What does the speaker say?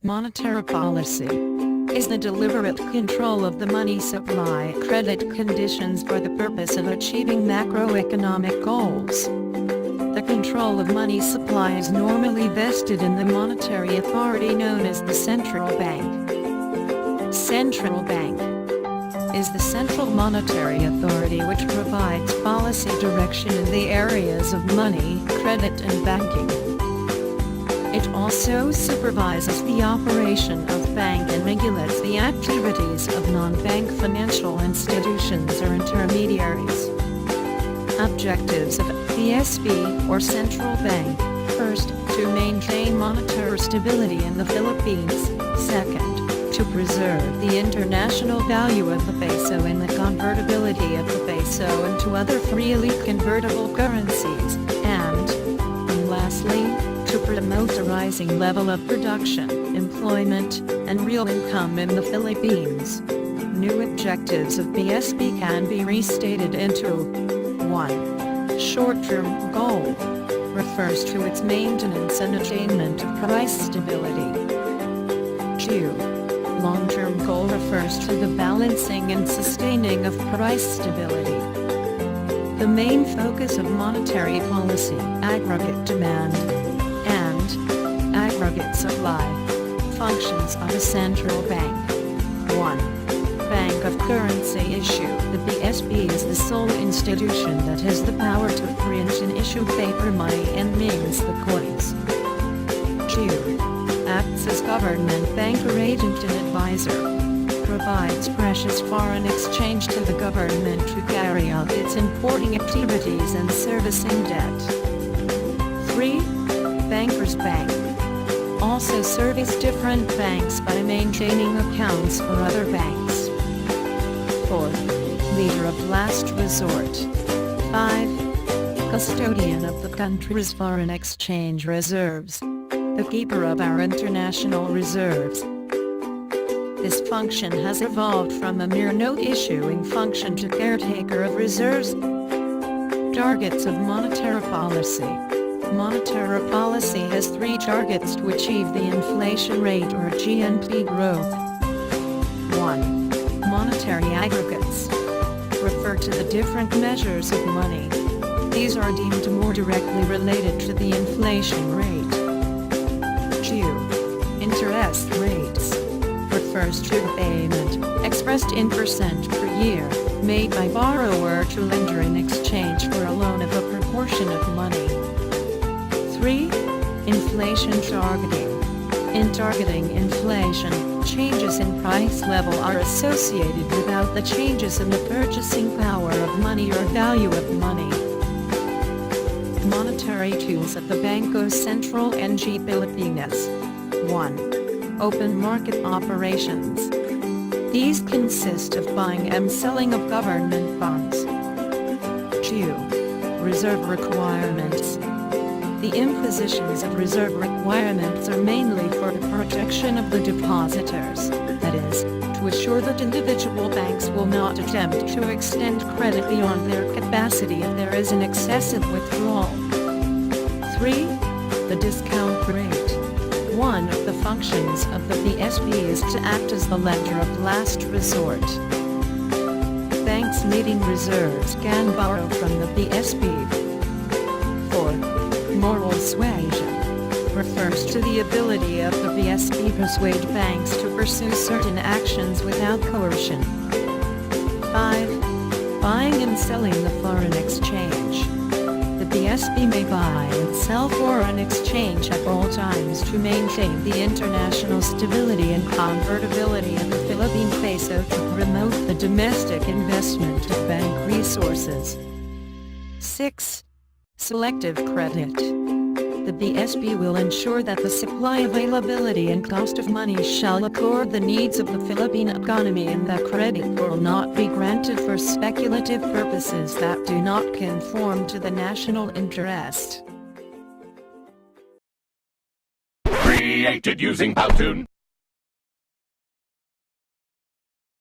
Monetary policy is the deliberate control of the money supply credit conditions for the purpose of achieving macroeconomic goals. The control of money supply is normally vested in the monetary authority known as the central bank. Central bank is the central monetary authority which provides policy direction in the areas of money, credit and banking. It also supervises the operation of bank and regulates the activities of non-bank financial institutions or intermediaries. Objectives of BSP or central bank: first, to maintain monetary stability in the Philippines; second, to preserve the international value of the peso and the convertibility of the peso into other freely convertible currencies, and lastly, to promote a rising level of production, employment, and real income in the Philippines. New objectives of BSP can be restated into: 1. Short-term goal refers to its maintenance and attainment of price stability. 2. Long-term goal refers to the balancing and sustaining of price stability. The main focus of monetary policy, aggregate demand and aggregate supply, functions of a central bank. 1. Bank of currency issue. The BSP is the sole institution that has the power to print and issue paper money and mints the coins. 2. Acts as government banker agent and advisor. Provides precious foreign exchange to the government to carry out its importing activities and servicing debt. 3. Bankers Bank. Also service different banks by maintaining accounts for other banks. 4. Leader of last resort. 5. Custodian of the country's foreign exchange reserves. The keeper of our international reserves. This function has evolved from a mere note-issuing function to caretaker of reserves. Targets of monetary policy. Monetary policy has 3 targets to achieve the inflation rate or GNP growth. 1. Monetary aggregates refer to the different measures of money. These are deemed more directly related to the inflation rate. 2. Interest rates refers to the payment, expressed in percent per year, made by borrower to lender in exchange for a loan of a proportion of money. 3. Inflation targeting. In targeting inflation, changes in price level are associated without the changes in the purchasing power of money or value of money. Monetary tools of the Bangko Sentral ng Pilipinas. 1. Open market operations. These consist of buying and selling of government bonds. 2. Reserve requirements. The impositions of reserve requirements are mainly for the protection of the depositors, that is, to assure that individual banks will not attempt to extend credit beyond their capacity if there is an excessive withdrawal. 3. The discount rate. One of the functions of the BSP is to act as the lender of last resort. Banks needing reserves can borrow from the BSP. 4. Moral suasion refers to the ability of the BSP persuade banks to pursue certain actions without coercion. 5. Buying and selling the foreign exchange. The BSP may buy and sell foreign exchange at all times to maintain the international stability and convertibility of the Philippine peso to promote the domestic investment of bank resources. 6. Selective credit. The BSP will ensure that the supply, availability and cost of money shall accord the needs of the Philippine economy and that credit will not be granted for speculative purposes that do not conform to the national interest. Created using Powtoon.